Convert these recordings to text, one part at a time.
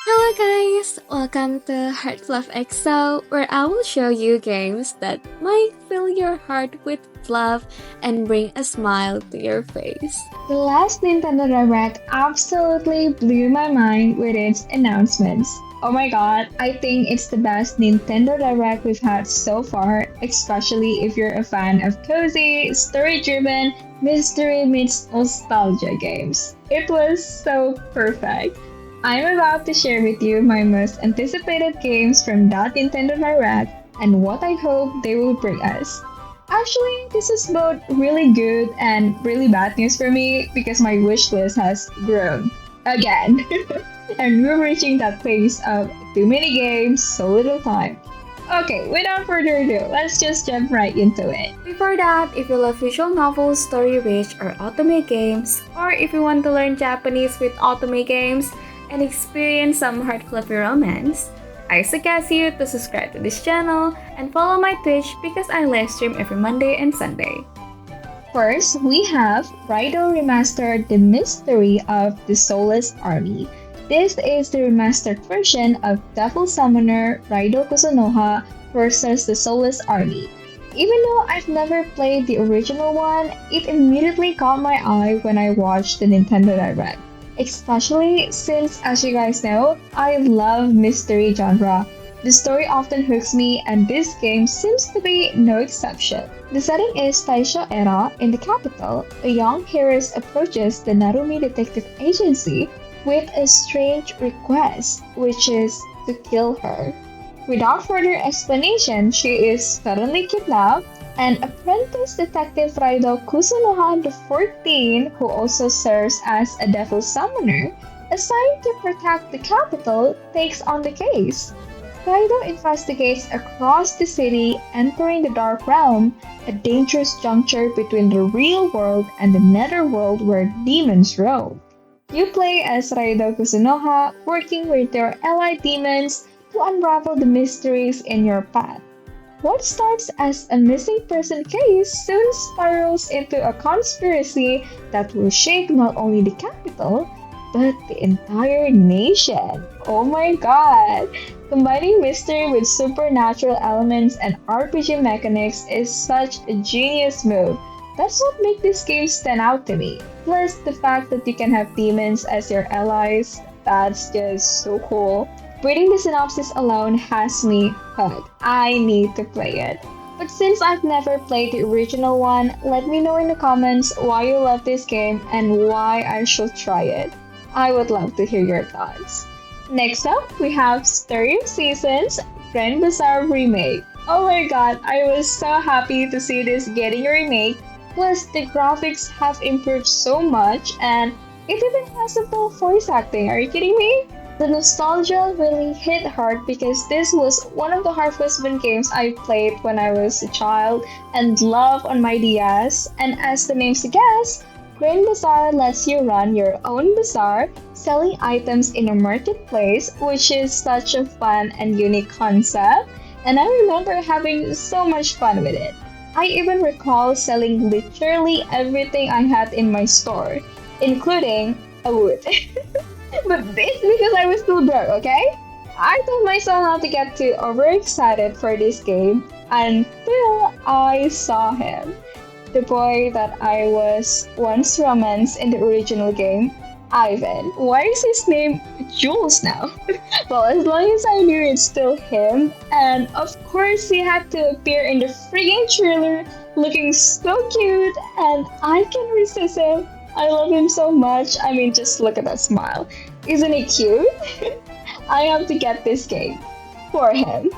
Hello guys! Welcome to Heart Fluff XO, where I will show you games that might fill your heart with love and bring a smile to your face. The last Nintendo Direct absolutely blew my mind with its announcements. Oh my god, I think it's the best Nintendo Direct we've had so far, especially if you're a fan of cozy, story driven, mystery meets nostalgia games. It was so perfect. I'm about to share with you my most anticipated games from that Nintendo Direct and what I hope they will bring us. Actually, this is both really good and really bad news for me because my wish list has grown again. And we're reaching that phase of too many games, so little time. Okay, without further ado, let's just jump right into it. Before that, if you love visual novels, story rich, or otome games, or if you want to learn Japanese with otome games and experience some heart fluffy romance, I suggest you to subscribe to this channel and follow my Twitch because I live stream every Monday and Sunday. First, we have Raido Remastered The Mystery of the Soulless Army. This is the remastered version of Devil Summoner Raido Kusunoha versus the Soulless Army. Even though I've never played the original one, it immediately caught my eye when I watched the Nintendo Direct. Especially since, as you guys know, I love mystery genre. The story often hooks me, and this game seems to be no exception. The setting is Taisho era in the capital. A young heiress approaches the Narumi Detective Agency with a strange request, which is to kill her. Without further explanation, she is suddenly kidnapped, and apprentice detective Raido Kusunoha XIV, who also serves as a devil summoner, assigned to protect the capital, takes on the case. Raido investigates across the city, entering the Dark Realm, a dangerous juncture between the real world and the netherworld where demons roam. You play as Raido Kusunoha, working with your allied demons to unravel the mysteries in your path. What starts as a missing person case soon spirals into a conspiracy that will shake not only the capital, but the entire nation. Oh my god! Combining mystery with supernatural elements and RPG mechanics is such a genius move. That's what makes this game stand out to me. Plus, the fact that you can have demons as your allies, that's just so cool. Reading the synopsis alone has me hooked. I need to play it. But since I've never played the original one, let me know in the comments why you love this game and why I should try it. I would love to hear your thoughts. Next up, we have Story of Seasons Grand Bazaar Remake. Oh my god, I was so happy to see this getting a remake. Plus, the graphics have improved so much and it even has a full voice acting. Are you kidding me? The nostalgia really hit hard because this was one of the hardest games I played when I was a child and loved on my DS. And as the name suggests, Grand Bazaar lets you run your own bazaar, selling items in a marketplace, which is such a fun and unique concept. And I remember having so much fun with it. I even recall selling literally everything I had in my store, including a wood. But this because I was still broke, okay? I told myself not to get too overexcited for this game until I saw him. The boy that I was once romanced in the original game, Ivan. Why is his name Jules now? Well, as long as I knew it's still him, and of course he had to appear in the freaking trailer looking so cute, and I can resist him. I love him so much. I mean, just look at that smile. Isn't he cute? I have to get this game for him.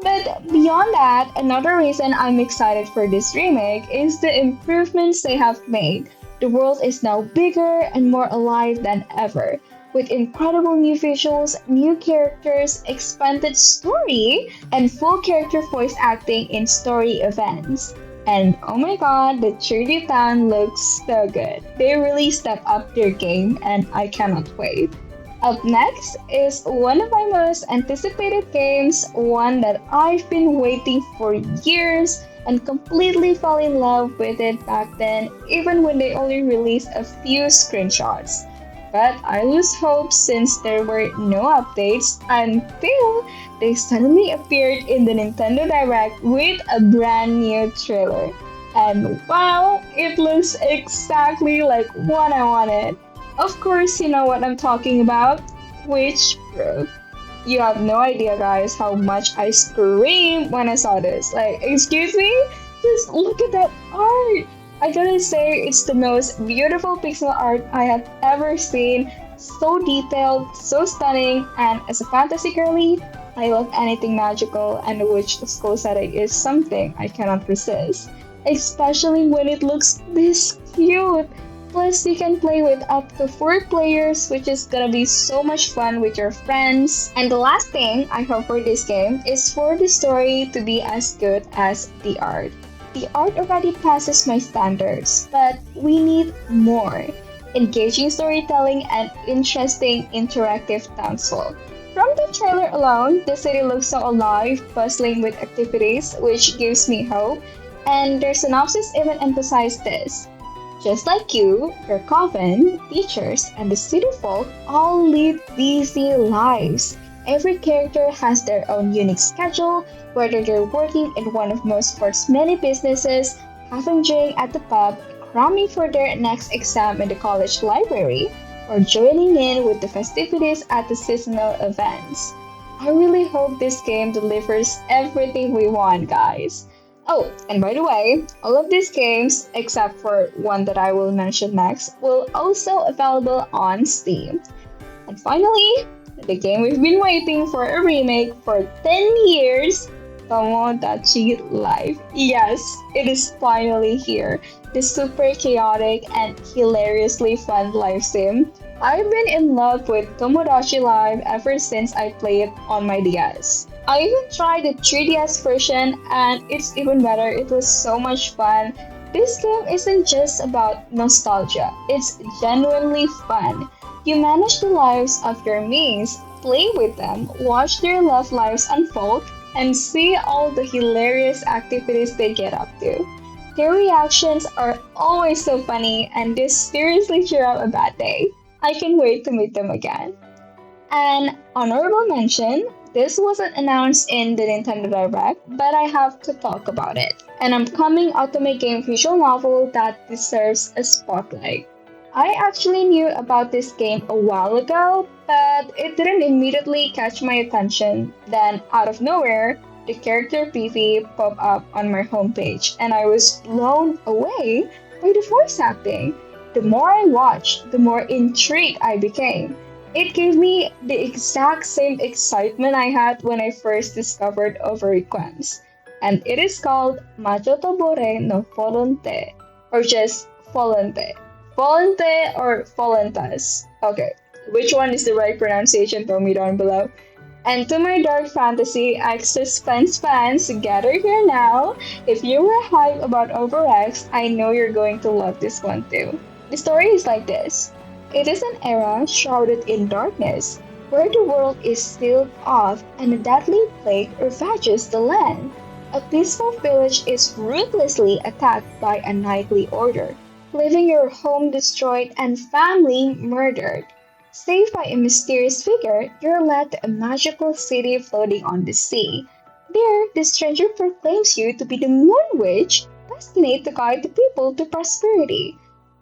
But beyond that, another reason I'm excited for this remake is the improvements they have made. The world is now bigger and more alive than ever, with incredible new visuals, new characters, expanded story, and full character voice acting in story events. And oh my god, the 3D town looks so good. They really step up their game and I cannot wait. Up next is one of my most anticipated games, one that I've been waiting for years and completely fell in love with it back then, even when they only released a few screenshots. But I lose hope since there were no updates until they suddenly appeared in the Nintendo Direct with a brand new trailer. And wow, it looks exactly like what I wanted. Of course, you know what I'm talking about. Which proof? You have no idea, guys, how much I screamed when I saw this. Like, excuse me? Just look at that art! I gotta say, it's the most beautiful pixel art I have ever seen. So detailed, so stunning, and as a fantasy girly, I love anything magical, and the witch school setting is something I cannot resist. Especially when it looks this cute. Plus, you can play with up to 4 players, which is gonna be so much fun with your friends. And the last thing I hope for this game is for the story to be as good as the art. The art already passes my standards, but we need more. Engaging storytelling and interesting interactive townsfolk. From the trailer alone, the city looks so alive, bustling with activities, which gives me hope. And their synopsis even emphasized this. Just like you, your coven, teachers, and the city folk all lead busy lives. Every character has their own unique schedule, whether they're working in one of most sports many businesses, having drink at the pub, cramming for their next exam in the college library, or joining in with the festivities at the seasonal events. I really hope this game delivers everything we want, guys. Oh, and by the way, all of these games, except for one that I will mention next, will also available on Steam. And finally, the game we've been waiting for a remake for 10 years, Tomodachi Life. Yes, it is finally here. The super chaotic and hilariously fun life sim. I've been in love with Tomodachi Life ever since I played it on my DS. I even tried the 3DS version and it's even better. It was so much fun. This game isn't just about nostalgia, it's genuinely fun. You manage the lives of your mains, play with them, watch their love lives unfold, and see all the hilarious activities they get up to. Their reactions are always so funny and they seriously cheer up a bad day. I can wait to meet them again. An honorable mention, this wasn't announced in the Nintendo Direct, but I have to talk about it. An upcoming otome game visual novel that deserves a spotlight. I actually knew about this game a while ago, but it didn't immediately catch my attention. Then, out of nowhere, the character PV popped up on my homepage, and I was blown away by the voice acting. The more I watched, the more intrigued I became. It gave me the exact same excitement I had when I first discovered Overrequence. And it is called Macho Tobore no Volonte, or just Volonte. Volonte or Voluntas. Okay, which one is the right pronunciation? Tell me down below. And to my dark fantasy X suspense fans, gather here now. If you were hyped about Overx, I know you're going to love this one too. The story is like this. It is an era shrouded in darkness, where the world is sealed off and a deadly plague ravages the land. A peaceful village is ruthlessly attacked by a nightly order, leaving your home destroyed and family murdered. Saved by a mysterious figure, you're led to a magical city floating on the sea. There, the stranger proclaims you to be the Moon Witch, destined to guide the people to prosperity.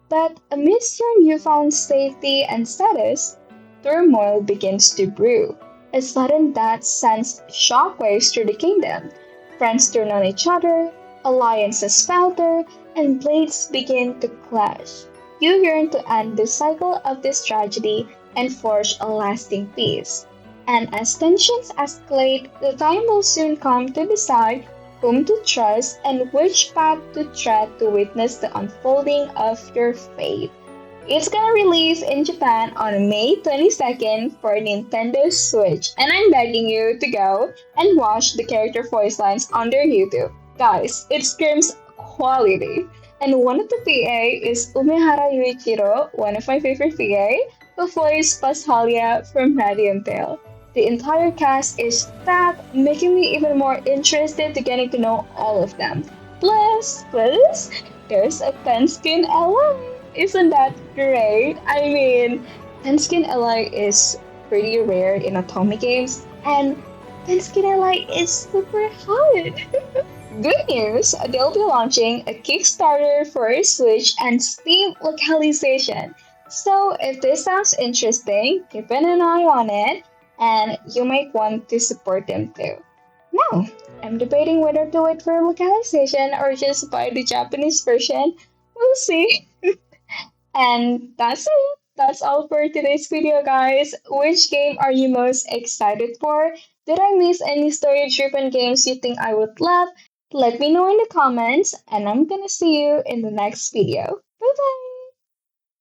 But amidst your newfound safety and status, turmoil begins to brew. A sudden death sends shockwaves through the kingdom. Friends turn on each other, alliances falter, and blades begin to clash. You yearn to end the cycle of this tragedy and forge a lasting peace. And as tensions escalate, the time will soon come to decide whom to trust and which path to tread to witness the unfolding of your fate. It's gonna release in Japan on May 22nd for Nintendo Switch, and I'm begging you to go and watch the character voice lines on their YouTube. Guys, it screams quality. And one of the PA is Umehara Yuichiro, one of my favorite PA, who voiced Pashalia from Radiant Tail. The entire cast is stacked, making me even more interested to getting to know all of them. Plus, there's a pen skin ally. Isn't that great? I mean, Tenskin Ally is pretty rare in otome games, and Tenskin Ally is super hot. Good news! They'll be launching a Kickstarter for Switch and Steam localization. So, if this sounds interesting, keep an eye on it, and you might want to support them too. Now, I'm debating whether to wait for localization or just buy the Japanese version. We'll see. And that's it. That's all for today's video, guys. Which game are you most excited for? Did I miss any story driven games you think I would love? Let me know in the comments, and I'm gonna see you in the next video. Bye bye!